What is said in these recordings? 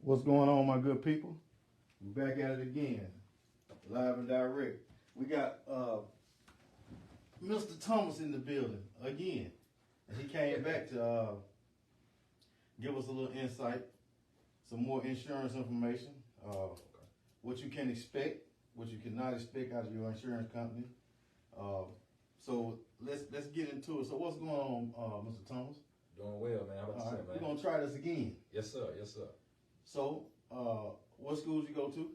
What's going on, my good people? We're back at it again, live and direct. We got Mr. Thomas in the building again. And he came back to give us a little insight, some more insurance information, what you can expect, what you cannot expect out of your insurance company. So let's get into it. So what's going on, Mr. Thomas? Doing well, man. How about yourself, man? We're gonna try this again. Yes, sir. Yes, sir. So, what schools you go to?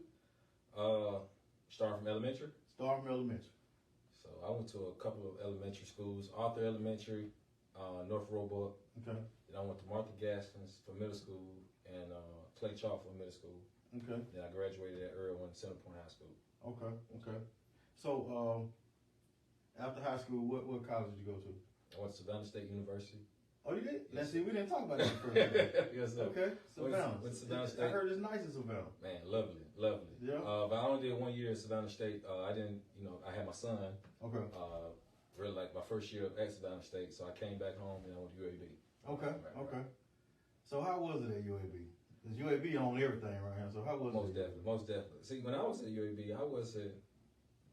Starting from elementary. Start from elementary. So I went to a couple of elementary schools. Arthur Elementary, North Roebuck. Okay. Then I went to Martha Gaskins for middle school and Clay Chalk for middle school. Okay. Then I graduated at Irwin Center Point High School. Okay. Okay. So, after high school, what college did you go to? I went to Savannah State University. Oh, you did? Yes, Let's see, we didn't talk about that first. Yes, sir. Okay. Savannah. Went to Savannah State. I heard it's nice in Savannah. Man, lovely, lovely. Yeah. But I only did 1 year at Savannah State. I didn't, I had my son. Okay. Really like my first year at Savannah State, so I came back home and I went to UAB. Okay. Right. Okay. So how was it at UAB? Because UAB own everything right here. So how was it? Most definitely. See, when I was at UAB, I was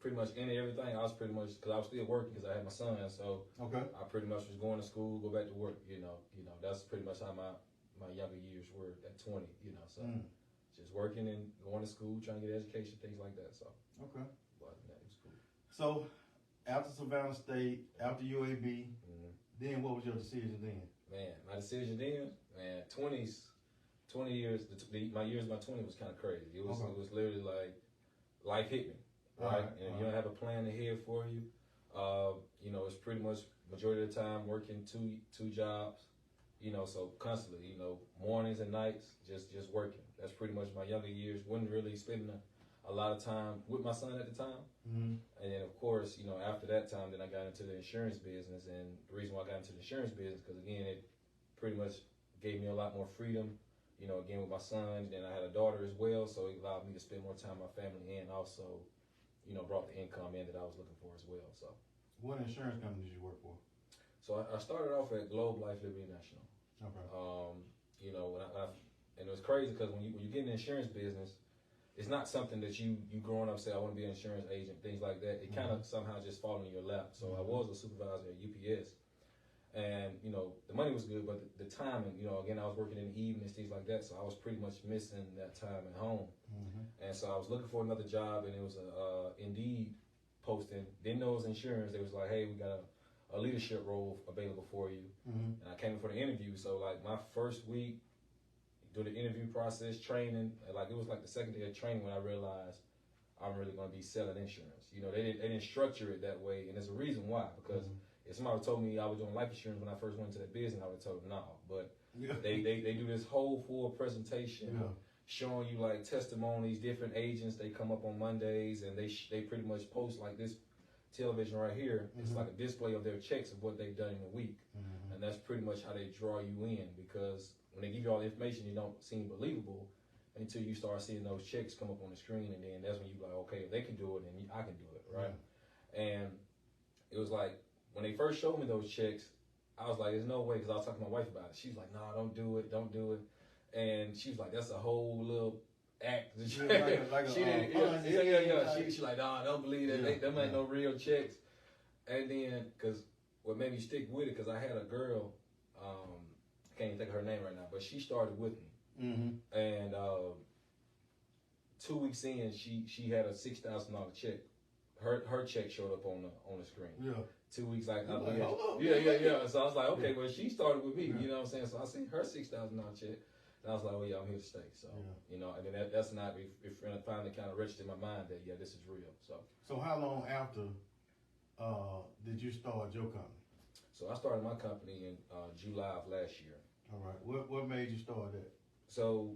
pretty much in everything. I was pretty much, because I was still working because I had my son, so okay. I pretty much was going to school, go back to work. That's pretty much how my younger years were at 20. So just working and going to school, trying to get education, things like that. So okay. But that was cool. So after Savannah State, after UAB, then what was your decision then? Man, my decision then, 20 years, my years by 20 was kind of crazy. It was literally like life hit me. Right, and if you don't have a plan ahead for you, it's pretty much majority of the time working two jobs, so constantly, mornings and nights, just working. That's pretty much my younger years. Wasn't really spending a lot of time with my son at the time, and then of course, after that time, then I got into the insurance business, and the reason why I got into the insurance business because again, it pretty much gave me a lot more freedom. Again with my son, then I had a daughter as well, so it allowed me to spend more time with my family and also. Brought the income in that I was looking for as well. So, what insurance company did you work for? So I started off at Globe Life Liberty National. Okay. And it was crazy because when you get in the insurance business, it's not something that you growing up say I want to be an insurance agent, things like that. It kind of somehow just fall in your lap. So I was a supervisor at UPS. And, the money was good, but the timing, again, I was working in the evenings, things like that. So I was pretty much missing that time at home. And so I was looking for another job, and it was a Indeed posting. Didn't know it was insurance. They was like, hey, we got a leadership role available for you. And I came in for the interview. So, like, my first week, do the interview process, training, like, it was like the second day of training when I realized I'm really going to be selling insurance. They didn't structure it that way, and there's a reason why, because if somebody told me I was doing life insurance when I first went into that business, I would have told them no. But they do this whole full presentation showing you like testimonies, different agents. They come up on Mondays and they pretty much post like this television right here. It's like a display of their checks of what they've done in a week. And that's pretty much how they draw you in, because when they give you all the information, it don't seem believable until you start seeing those checks come up on the screen, and then that's when you like, okay, if they can do it, then I can do it, right? And it was like, when they first showed me those checks, I was like, there's no way, because I was talking to my wife about it. She's like, nah, don't do it. And she was like, that's a whole little act. She's like, nah, don't believe that. Them ain't no real checks. And then, because what made me stick with it, because I had a girl, I can't even think of her name right now, but she started with me. And 2 weeks in, she had a $6,000 check. Her check showed up on the screen. Yeah. 2 weeks like, So I was like, okay, well, she started with me, you know what I'm saying? So I seen her $6,000 check, and I was like, oh yeah, I'm here to stay. So, and then that's not, it finally kind of registered in my mind that, yeah, this is real. So how long after did you start your company? So I started my company in July of last year. All right. What made you start that? So,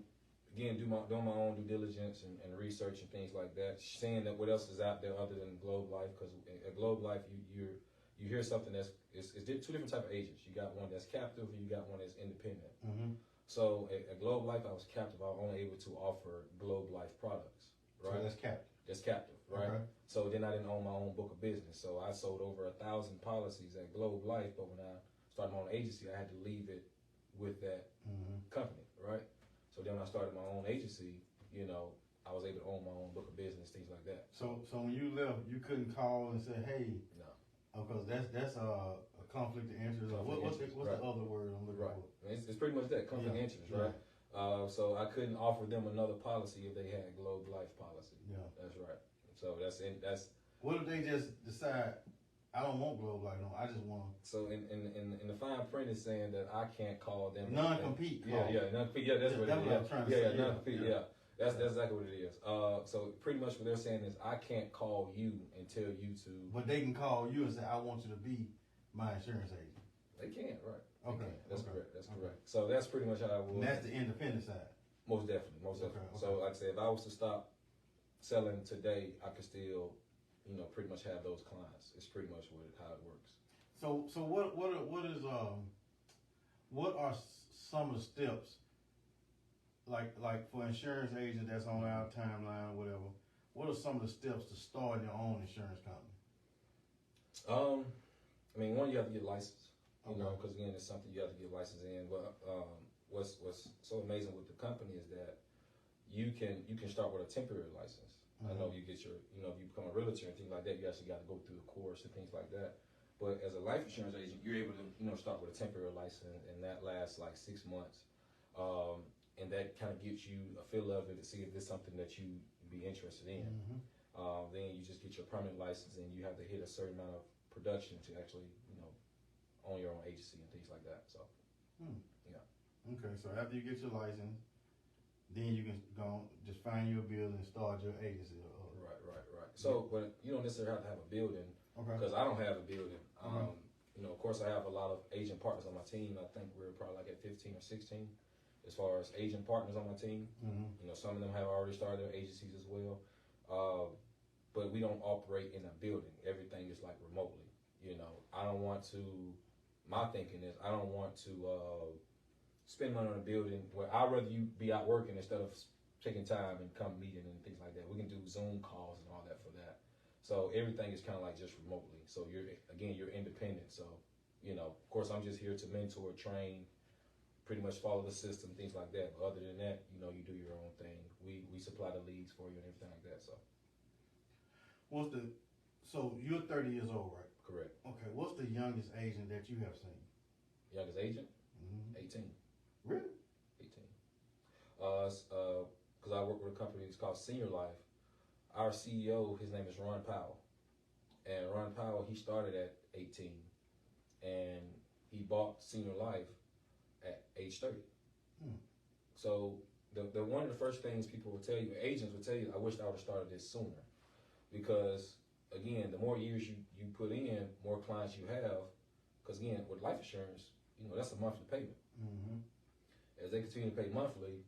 again, doing my own due diligence and research and things like that, seeing that what else is out there other than Globe Life, because at Globe Life, you hear something that's it's two different type of agents. You got one that's captive, and you got one that's independent. So at Globe Life, I was captive. I was only able to offer Globe Life products, right? So that's captive. That's captive, right? Okay. So then I didn't own my own book of business. So I sold over 1,000 policies at Globe Life, but when I started my own agency, I had to leave it with that company, right? So then when I I started my own agency, you know, I was able to own my own book of business, things like that. So when you left, you couldn't call and say, hey, No. because that's a conflict of interest. What's Right. the other word I'm looking Right. for? It's pretty much that, conflict of interest, right? So I couldn't offer them another policy if they had Globe Life policy. Yeah. That's right. So that's. What if they just decide, I don't want Globe Life no, I just want. So in the fine print is saying that I can't call them. Non-compete. Non-compete. Yeah, that's what it is. What I'm trying to say. Non-compete. Yeah. That's exactly what it is. So pretty much what they're saying is I can't call you and tell you to. But they can call you and say, I want you to be my insurance agent. They can, right? Okay. That's correct. That's correct. So that's pretty much how I was. And that's the independent side. Most definitely. Okay. So like I said, if I was to stop selling today, I could still, you know, pretty much have those clients. It's pretty much how it works. So what are some of the steps, like for insurance agent that's on our timeline or whatever? What are some of the steps to start your own insurance company? I mean, one, you have to get licensed, you know, because again, it's something you have to get licensed in. But what's so amazing with the company is that you can start with a temporary license. I know you get your, you know, if you become a realtor and things like that, you actually got to go through a course and things like that. But as a life insurance agent, you're able to, you know, start with a temporary license, and that lasts like 6 months. And that kind of gives you a feel of it to see if it's something that you be interested in. Then you just get your permanent license, and you have to hit a certain amount of production to actually, you know, own your own agency and things like that. So, yeah. Okay, so after you get your license, then you can go just find your building and start your agency. Right. So, but you don't necessarily have to have a building, because I don't have a building. You know, of course, I have a lot of agent partners on my team. I think we're probably like at 15 or 16 as far as agent partners on my team. You know, some of them have already started their agencies as well. But we don't operate in a building. Everything is like remotely. You know, I don't want to. My thinking is I don't want to spend money on a building where I'd rather you be out working instead of taking time and come meeting and things like that. We can do Zoom calls and all that for that. So everything is kind of like just remotely. So you're independent. So, you know, of course, I'm just here to mentor, train, pretty much follow the system, things like that. But other than that, you know, you do your own thing. We supply the leads for you and everything like that. So. So you're 30 years old, right? Correct. Okay. What's the youngest agent that you have seen? Youngest agent? 18. Really? 18. Because I work with a company that's called Senior Life. Our CEO, his name is Juan. And Ron Powell, he started at 18, and he bought Senior Life at age 30. So the one of the first things people will tell you, agents will tell you, I wish I would have started this sooner, because again, the more years you put in, more clients you have. Because again, with life insurance, you know, that's a monthly payment. As they continue to pay monthly,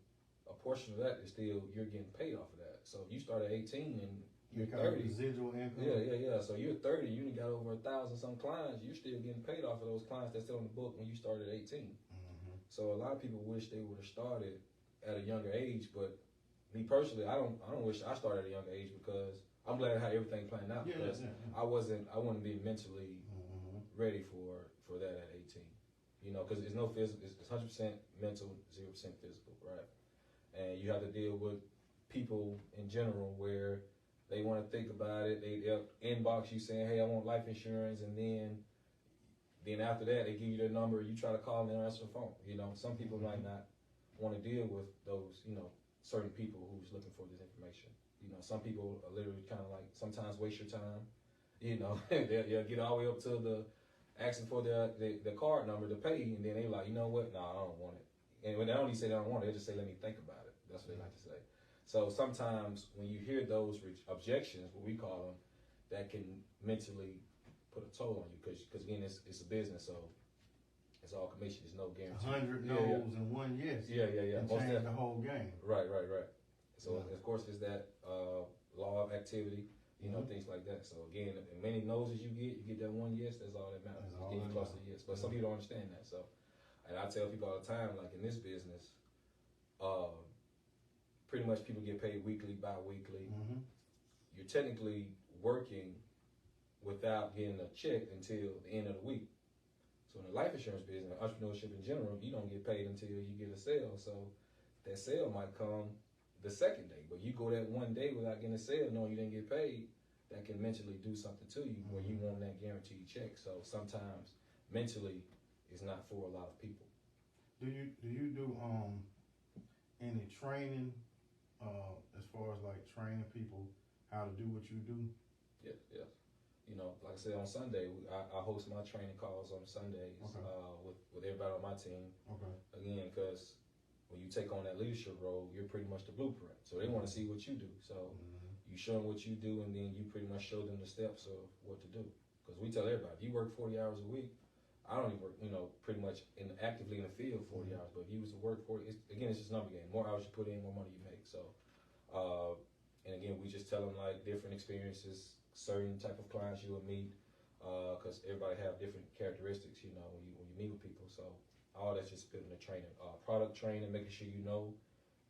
a portion of that is still you're getting paid off of that. So if you start at 18 and you're 30, residual income. Yeah. So you're 30, you only got over 1,000 some clients. You're still getting paid off of those clients that's still on the book when you started at 18. So a lot of people wish they would have started at a younger age, but me personally, I don't wish I started at a younger age, because I'm glad how everything planned out. Because I wouldn't be mentally ready for that at 18. You know, because it's no physical, it's 100% mental, 0% physical, right? And you have to deal with people in general where they want to think about it. They'll inbox you saying, "Hey, I want life insurance," and then after that they give you their number. You try to call them, they don't answer the phone. You know, some people might not want to deal with those, you know, certain people who's looking for this information. You know, some people are literally kind of like sometimes waste your time. You know, they'll get all the way up to the asking for the card number to pay, and then they like, you know what? No, I don't want it. And when they don't even say they don't want it, they just say, "Let me think about it." That's what they like to say. So sometimes when you hear those objections, what we call them, that can mentally put a toll on you, because again, it's a business, so it's all commission. There's no guarantee. 100 no's and 1 yes. Yeah. And change the whole game. Right. So of course, there's that law of activity, you know, things like that. So again, as many no's as you get that 1 yes, that's all that matters. It's getting close to yes. But some people don't understand that. So, and I tell people all the time, like in this business, pretty much people get paid weekly, bi-weekly. You're technically working without getting a check until the end of the week. So in the life insurance business, entrepreneurship in general, you don't get paid until you get a sale. So that sale might come the second day, but you go that one day without getting a sale, knowing you didn't get paid, that can mentally do something to you where you want that guaranteed check. So sometimes mentally, it's not for a lot of people. Do you do any training as far as like training people how to do what you do? Yes. You know, like I said, on Sunday, I host my training calls on Sundays with everybody on my team. Okay. Again, because when you take on that leadership role, you're pretty much the blueprint. So they want to see what you do. So you show them what you do, and then you pretty much show them the steps of what to do. Because we tell everybody, if you work 40 hours a week, I don't even work, you know, pretty much actively in the field 40 hours. But if you was to work 40, again, it's just a number game. More hours you put in, more money you make. So, and again, we just tell them like different experiences, certain type of clients you will meet, because everybody have different characteristics, you know, when you meet with people. So all that's just put in the training, product training, making sure you know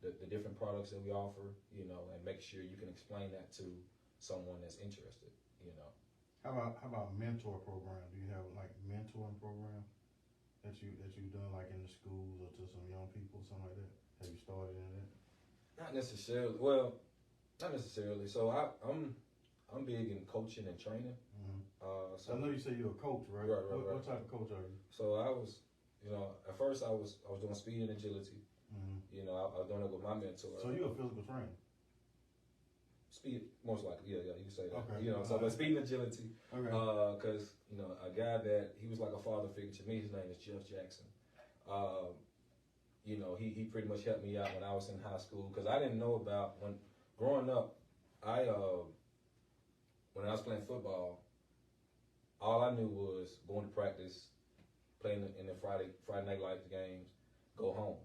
the different products that we offer, you know, and making sure you can explain that to someone that's interested, you know. How about mentor program? Do you have like mentoring program that you've done like in the schools or to some young people, something like that? Have you started in that? Not necessarily. Well, not necessarily. So I'm big in coaching and training. So I know you say you're a coach, right? Right. What type of coach are you? So I was, you know, at first I was doing speed and agility. You know, I was doing it with my mentor. So you're a physical trainer? Speed, most likely, yeah, you can say that. Okay. You know, so but speed and agility. Okay. Because you know, a guy that he was like a father figure to me. His name is Jeff Jackson. You know, he pretty much helped me out when I was in high school because I didn't know about when growing up. When I was playing football, all I knew was going to practice, playing in the Friday Night Lights games, go home.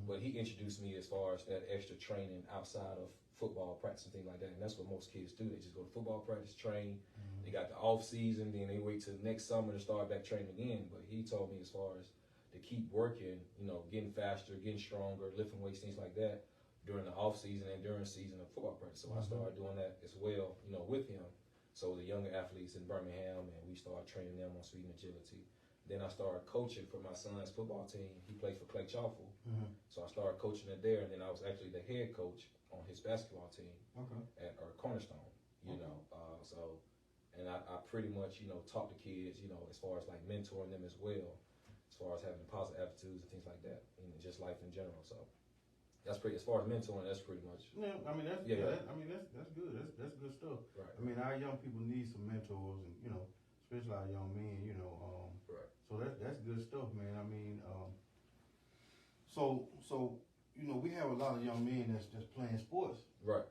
But he introduced me as far as that extra training outside of football practice and things like that. And that's what most kids do. They just go to football practice, train. They got the off season, then they wait till next summer to start back training again. But he told me as far as to keep working, you know, getting faster, getting stronger, lifting weights, things like that during the off season and during season of football practice. So I started doing that as well, you know, with him. So the younger athletes in Birmingham, and we started training them on speed and agility. Then I started coaching for my son's football team. He played for Clay Chaffel. So I started coaching it there, and then I was actually the head coach on his basketball team at Cornerstone, you know. And I pretty much, you know, taught the kids, you know, as far as like mentoring them as well, as far as having positive attitudes and things like that, and just life in general. So that's pretty, as far as mentoring, that's pretty much. Yeah, I mean that's yeah. I mean that's good. That's good stuff. Right. I mean our young people need some mentors, and you know, especially our young men. You know, right. So that's good stuff, man. I mean, so you know, we have a lot of young men that's just playing sports. Right.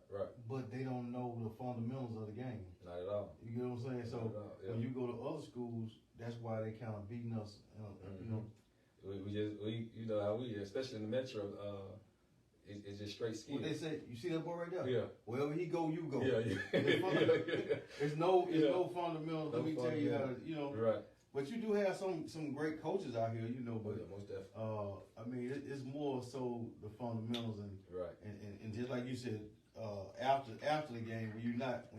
But they don't know the fundamentals of the game. Not at all. You get what I'm saying? So when you go to other schools, that's why they kind of beating us. You know, we you know how we, especially in the metro, it's just straight skill. What they say, you see that boy right there? Yeah. Wherever he go, you go. Yeah. It's no fundamentals. Let me tell you how to, you know. Right. But you do have some great coaches out here, you know. But yeah, most definitely. I mean, it's more so the fundamentals and and just like you said, after the game when you're not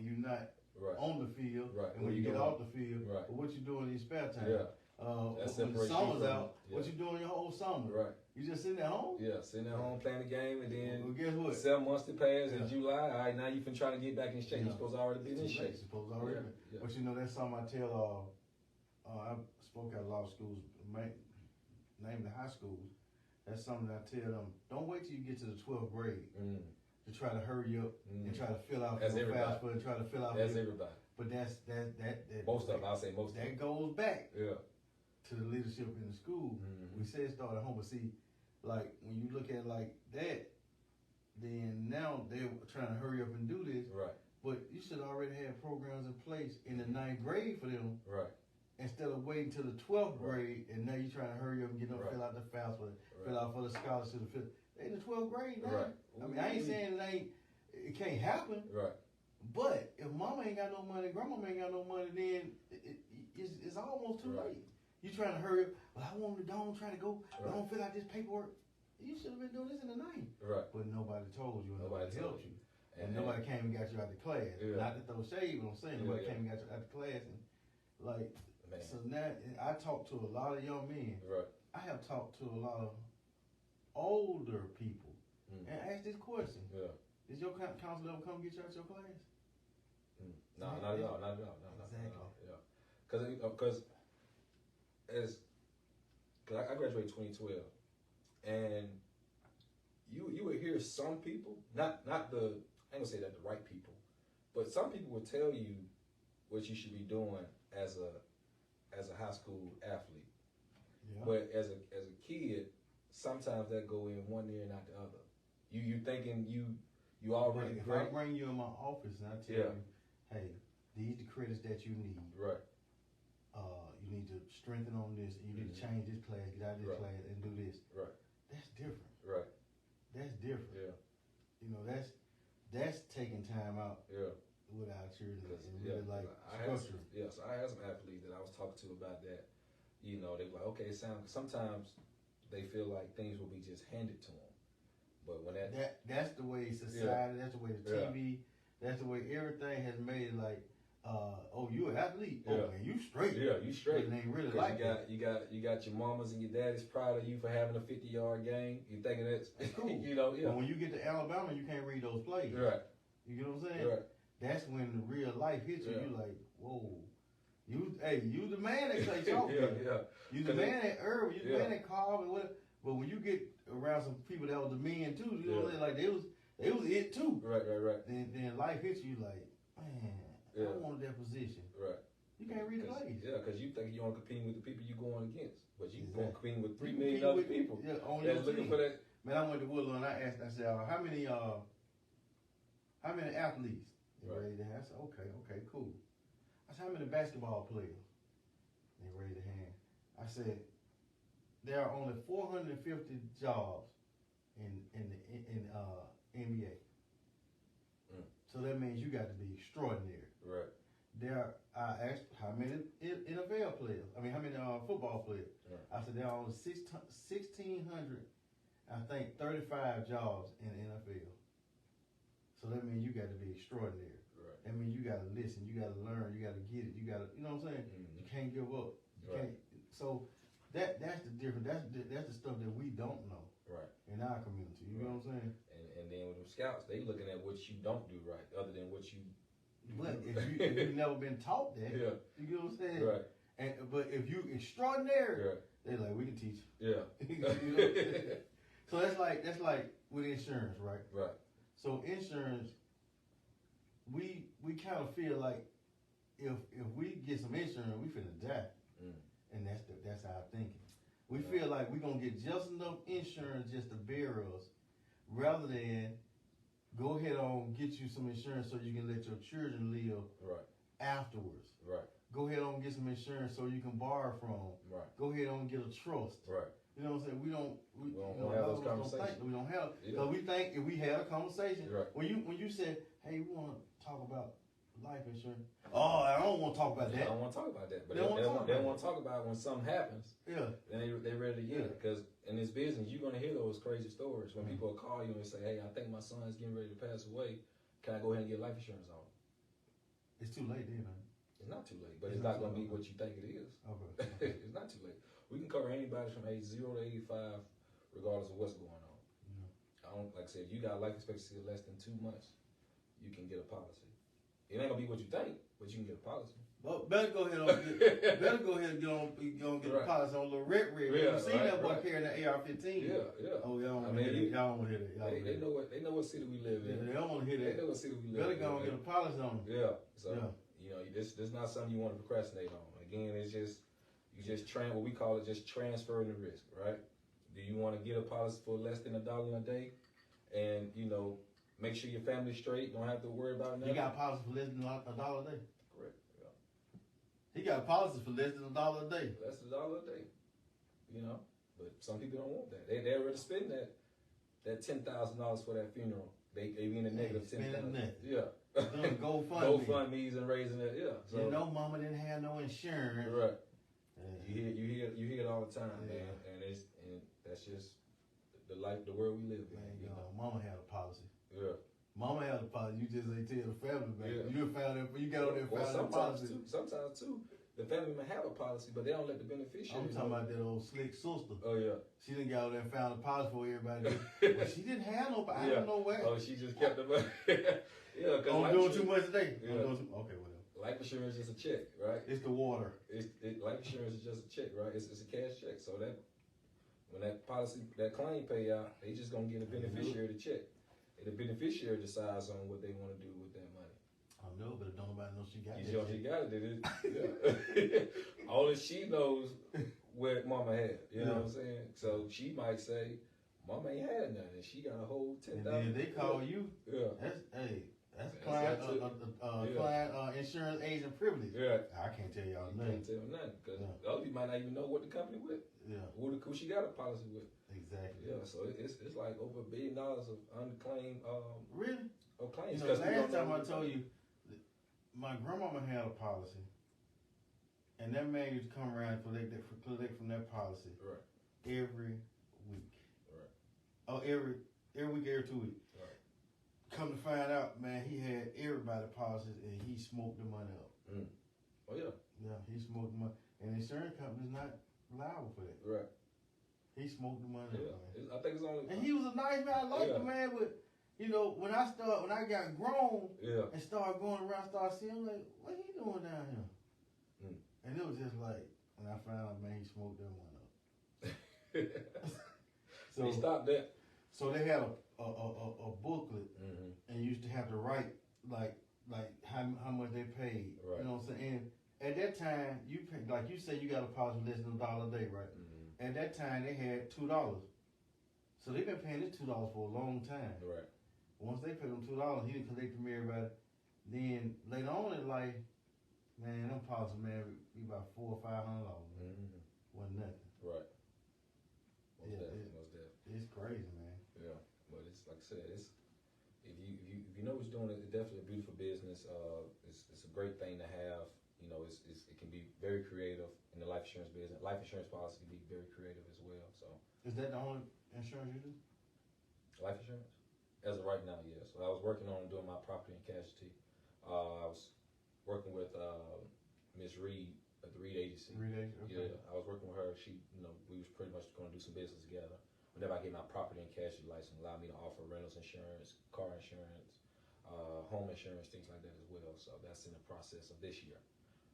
on the field, and when you get off the field, but what you do in your spare time. Yeah. When the summer's out, what you doing your whole summer? Right. You just sitting at home? Yeah, sitting at home playing the game, and then guess what? 7 months to pass in July. All right, now you can try to get back in shape. You're supposed to already be in shape. You're supposed to already be. Yeah. But you know, that's something I tell. I spoke at a lot of schools, name the high schools. That's something I tell them. Don't wait till you get to the 12th grade to try to hurry up and try to fill out your fast food and try to fill out. That's everybody. But that most of them. I'll say most. That goes back. Yeah. To the leadership in the school. We say it started at home, but see, like when you look at it like that, then now they're trying to hurry up and do this. Right. But you should already have programs in place in the 9th grade for them. Right. Instead of waiting till the 12th grade, and now you're trying to hurry up and get them fill out the FAFSA, fill out for the scholarship. They in the 12th grade now. Right. I mean, I ain't saying it can't happen. Right. But if mama ain't got no money, grandmama ain't got no money, then it's almost too late. You trying to hurry up? Well, I want to try to go. I don't fill out this paperwork. You should have been doing this in the 9th. Right. But nobody told you. Nobody helped you. And nobody came and got you out the class. Yeah. Not to throw shade, but I'm saying nobody came and got you out the class. And like, so now I talk to a lot of young men. Right. I have talked to a lot of older people this question. Yeah. Did your counselor ever come get you out your class? No, not at all. Not at all. No, Exactly. not at all. Yeah. Because I graduated 2012, and you would hear some people, not the, I ain't gonna say that the right people, but some people would tell you what you should be doing as a high school athlete. Yeah. But as a kid, sometimes that go in one ear and not the other. You thinking you already if great. I bring you in my office and I tell you, hey, these the credits that you need. Right. You need to strengthen on this. You need to change this class, get out of this class, and do this. Right. That's different. Right. That's different. Yeah. You know, that's taking time out. Yeah. With our children and really like structure. So I had some athletes that I was talking to about that. You know, they were like, okay, sometimes they feel like things will be just handed to them. But when that's the way society, that's the way the TV, that's the way everything has made it like, oh, you an athlete? Oh, man, you straight. Yeah, you straight. But it ain't really like you got your mamas and your daddies proud of you for having a 50-yard game. You thinking that's cool. You know, yeah. But when you get to Alabama, you can't read those plays. Right. You get what I'm saying? Right. That's when the real life hits you. You like, whoa. You the man that play chalk. You the man at Irvin. You the man at Carver. But when you get around some people that was the men too, you know what I'm saying? Like they was it too. Right. Then life hits you like, man, I wanted that position. Right. You can't read the plays. Yeah, because you think you want to compete with the people you're going against, but you exactly. competing with 3 million other people. Yeah, on that's looking for that. Man, I went to Woodlawn and I asked, I said, how many athletes? They raised their hand. I said, okay, cool. I said, how many basketball players? They raised their hand. I said, there are only 450 jobs in the NBA. So that means you got to be extraordinary. Right. I asked how many NFL players. I mean, how many football players? Right. I said there are only 1,600. I think 35 jobs in the NFL. So that means you got to be extraordinary. Right. That means you got to listen, you got to learn, you got to get it, you got to, you know what I'm saying? You can't give up. You can't. So that's the difference. That's the stuff that we don't know. Right. In our community, you know what I'm saying? And then with them scouts, they looking at what you don't do right, other than what you. But if you've never been taught that, you know what I'm saying? Right. But if you extraordinary, they're like, we can teach you. Yeah. You know what I'm saying? So that's like with insurance, right? Right. So insurance, we kind of feel like if we get some insurance, we finna die, and that's our thinking. We feel like we're gonna get just enough insurance just to bury us, rather than go ahead on get you some insurance so you can let your children live afterwards. Right. Go ahead on get some insurance so you can borrow from. Right. Go ahead on get a trust. Right. You know what I'm saying? We don't have those conversations. We don't have because we think if we had a conversation. Right. When you said, hey, we want to talk about life insurance. Oh, I don't want to talk about that. I don't want to talk about that. But they don't want to talk about it when something happens. Yeah. Then they ready to get it. Because in this business, you're going to hear those crazy stories when people call you and say, hey, I think my son is getting ready to pass away. Can I go ahead and get life insurance on him? It's too late then, man. It's not too late, but it's not going to be what you think it is. Okay. It's not too late. We can cover anybody from age 0 to 85, regardless of what's going on. I don't, like I said, if you got life expectancy of less than 2 months, you can get a policy. It ain't gonna be what you think, but you can get a policy. Well, better go ahead and get a policy on little red. You seen that boy carrying the AR-15? Yeah. Oh, y'all don't want to hear that. They know what city we live in. They don't want to hear that. They know what city we live in. Better go and get a policy on them. Yeah. So you know, this not something you want to procrastinate on. Again, it's just what we call it, just transferring the risk, right? Do you want to get a policy for less than $1 a day, and make sure your family's straight, don't have to worry about nothing? He got a policy for less than $1 a day. Correct. Yeah. He got a policy for less than $1 a day. Less than $1 a day. But some people don't want that. They're ready to spend that $10,000 for that funeral. They be in the negative 10,000. Yeah. GoFundMe's and raising it. Yeah. So mama didn't have no insurance. Right. You hear it all the time, man, and that's just the life, the world we live in. Man, mama had a policy. Yeah. Mama had a policy. You just ain't tell the family, man. Yeah. You found it. You got on there and found a policy. Sometimes too, the family may have a policy, but they don't let the beneficiary. I'm talking about that old slick sister. Oh yeah. She didn't get out there and found a policy for everybody. Well, she didn't have no. I don't know where. Oh, she just kept the money. Yeah, because I'm doing too much today. Yeah. Okay, whatever. Life insurance is a check, right? It's the water. Life insurance is just a check, right? It's a cash check. So that when that policy, that claim pay out, they just gonna get a beneficiary the check. And the beneficiary decides on what they want to do with that money. I know, but don't nobody know she got it. She got it, did it? Yeah. Only she knows where mama had. You know what I'm saying? So she might say, "Mama ain't had nothing. She got a whole $10,000." And then they call you. Yeah. That's client insurance agent privilege. Yeah. I can't tell y'all You nothing. can't tell nothing because the other people might not even know what the company with. Yeah. Who she got a policy with. Exactly. Yeah, so it's like over $1 billion of unclaimed really? of claims. You know, last time I told you, my grandmama had a policy, and that man used to come around and collect from that policy Right. every week. Right. Oh, every week, every 2 weeks. Right. Come to find out, man, he had everybody policies and he smoked the money up. Mm. Oh yeah. Yeah, he smoked the money, and the insurance company's not liable for that. Right. He smoked the money up, man. I think it's only. And he was a nice man. I liked him, man, but. You know, when I got grown and started going around, started seeing, like, what he doing down here? Mm. And it was just like, when I found out, man, he smoked that one up. So he stopped that. So they had a booklet, and you used to have to write, like how much they paid. Right. You know what I'm saying? And at that time, you pay, like you say, you got a policy less than $1 a day, right? Mm-hmm. At that time, they had $2. So they've been paying this $2 for a long time. Right. Once they paid him $2, he didn't collect from everybody. Then later on in life, man, them policies, man, be about $400 or $500. Wasn't nothing. Right. Most it's crazy, man. Yeah, but it's like I said, it's if you know what you're doing, it's definitely a beautiful business. It's a great thing to have. You know, it can be very creative in the life insurance business. Life insurance policy can be very creative as well. So. Is that the only insurance you do? Life insurance. As of right now, yes. So I was working on doing my property and casualty. I was working with Miss Reed at the Reed Agency. Okay. Yeah, I was working with her. She, we was pretty much going to do some business together. Whenever I get my property and casualty license, allow me to offer rentals insurance, car insurance, home insurance, things like that as well. So that's in the process of this year.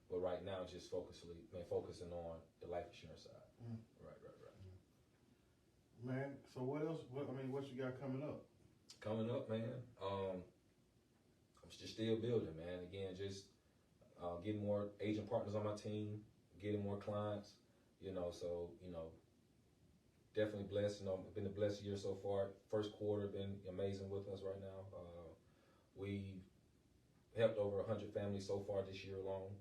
But right now, just focusing on the life insurance side. Mm. Right. Mm. Man, so what else? What you got coming up? Coming up, man. I'm just still building, man. Again, just getting more agent partners on my team, getting more clients. Definitely blessed. Been a blessed year so far. First quarter been amazing with us right now. We helped over 100 families so far this year alone.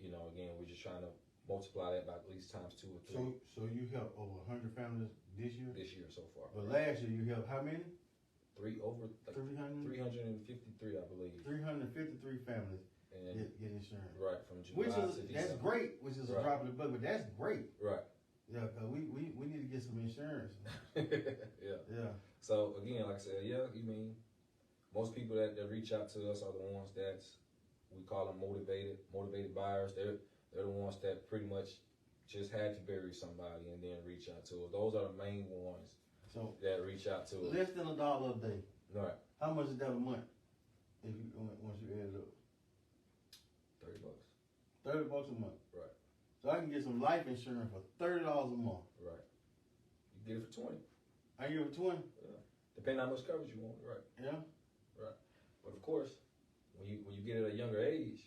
Again, we're just trying to multiply that by at least times 2 or 3. So you helped over 100 families this year? This year so far. But last year you helped how many? 353, I believe. 353 families get insurance. Right, from July to December. That's great, which is a drop in the bucket, but that's great. Right. Yeah, because we need to get some insurance. Yeah. So, again, like I said, most people that reach out to us are the ones we call them motivated buyers. They're the ones that pretty much just had to bury somebody and then reach out to us. Those are the main ones. So that reach out to us. Less than $1 a day. Right. How much is that a month? Once you add it up. $30. $30 a month. Right. So I can get some life insurance for $30 a month. Right. You get it for $20. I get it for $20. Yeah. Depending on how much coverage you want. Right. Yeah. Right. But of course, when you get it at a younger age,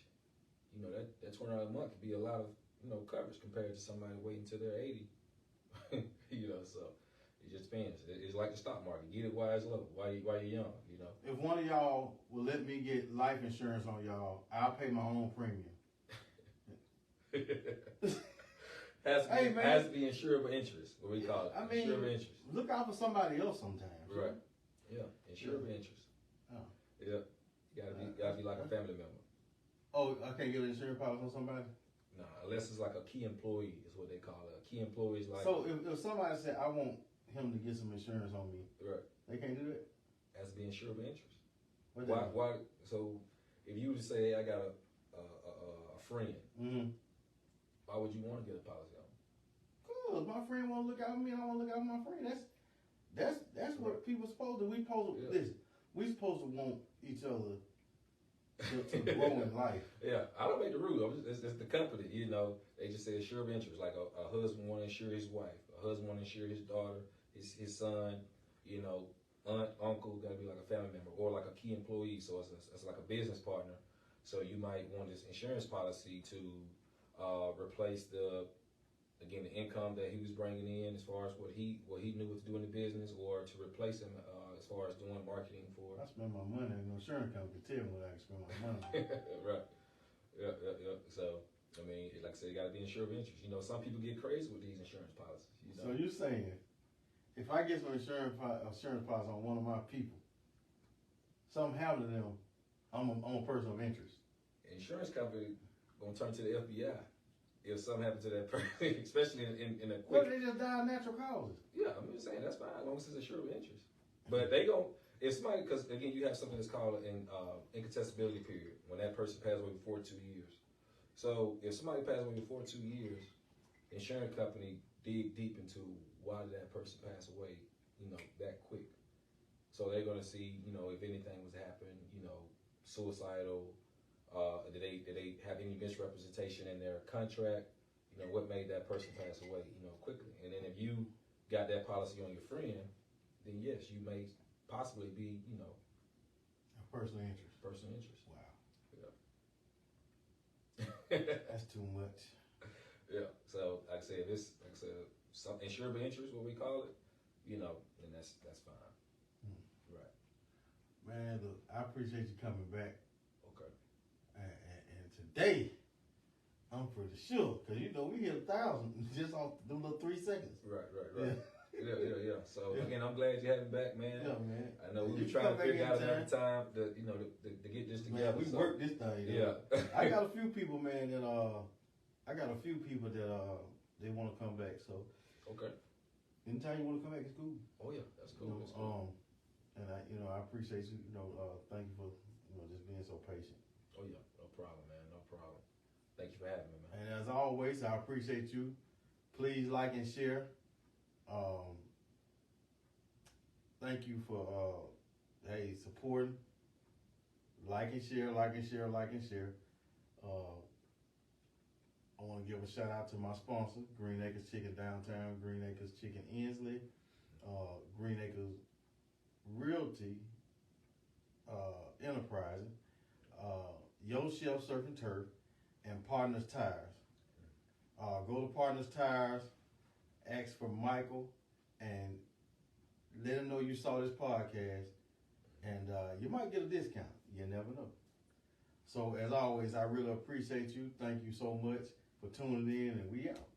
that $20 a month could be a lot of coverage compared to somebody waiting until they're 80. So. It just depends. It's like the stock market. Get it while it's low, while you're young, If one of y'all will let me get life insurance on y'all, I'll pay my own premium. has to be insurable interest, what we call it. Insurable interest. Look out for somebody else sometimes. Right. Yeah. Insurable interest. Oh. Yeah. You gotta be like a family member. Oh, I can't get an insurance policy on somebody? No, unless it's like a key employee is what they call it. A key employee is like. So if somebody said I want him to get some insurance on me, right? They can't do that. Has to be insurable interest. Why? So if you would say, hey, I got a friend, Why would you want to get a policy on? Cause my friend want to look out for me, and I want to look out for my friend. That's what people supposed to. We supposed to listen. We supposed to want each other to grow in life. Yeah, I don't make the rule. It's the company. You know, they just say assure of interest. Like a husband want to insure his wife. A husband want to insure his daughter, his son. You know, aunt, uncle, got to be like a family member or like a key employee. So it's like a business partner. So you might want this insurance policy to replace the income that he was bringing in as far as what he knew what to do in the business, or to replace him as far as doing marketing for. I spend my money, and the insurance company can tell me what I can spend my money on. Right. Yeah. So, I mean, like I said, you got to be insured of interest. You know, some people get crazy with these insurance policies. You know? So you're saying, if I get some insurance policy on one of my people, something happened to them, I'm a person of interest. Insurance company gonna turn to the FBI if something happens to that person, especially in a quick. What if they just die of natural causes? Yeah, I'm just saying that's fine as long as it's insured of interest. But they gon' if somebody, because again you have something that's called an incontestability period when that person passed away before 2 years. So if somebody passed away before 2 years, the insurance company dig deep into why did that person pass away, you know, that quick. So they're gonna see, you know, if anything was happening, you know, suicidal. Did they have any misrepresentation in their contract? You know, what made that person pass away, you know, quickly? And then if you got that policy on your friend, then yes, you may possibly be, you know, A personal interest. personal interest. Wow. Yeah. That's too much. Yeah. So like I said, if it's some insurable interest, what we call it, you know, then that's fine. Right. Man, look, I appreciate you coming back. Okay. And today, I'm pretty sure, because you know, we hit 1,000 just off the little 3 seconds. Right. Yeah. So again, I'm glad you had me back, man. Yeah, man. I know we You were trying to come figure back out another anytime. time to, you know, to get this Man, together. we so. worked this thing. Yeah. I got a few people, man, that they want to come back. So Okay. anytime you want to come back, it's cool. Oh yeah, that's cool. You know, That's cool. And I appreciate you. You know, thank you for just being so patient. Oh yeah, no problem, man. No problem. Thank you for having me, man. And as always, I appreciate you. Please like and share. Thank you for supporting. Like and share. I want to give a shout out to my sponsor, Green Acres Chicken Downtown, Green Acres Chicken Inslee, Green Acres Realty Enterprising, Yo Chef Surf and Turf, and Partners Tires. Go to Partners Tires, ask for Michael, and let him know you saw this podcast, and you might get a discount. You never know. So as always, I really appreciate you. Thank you so much for tuning in, and we out.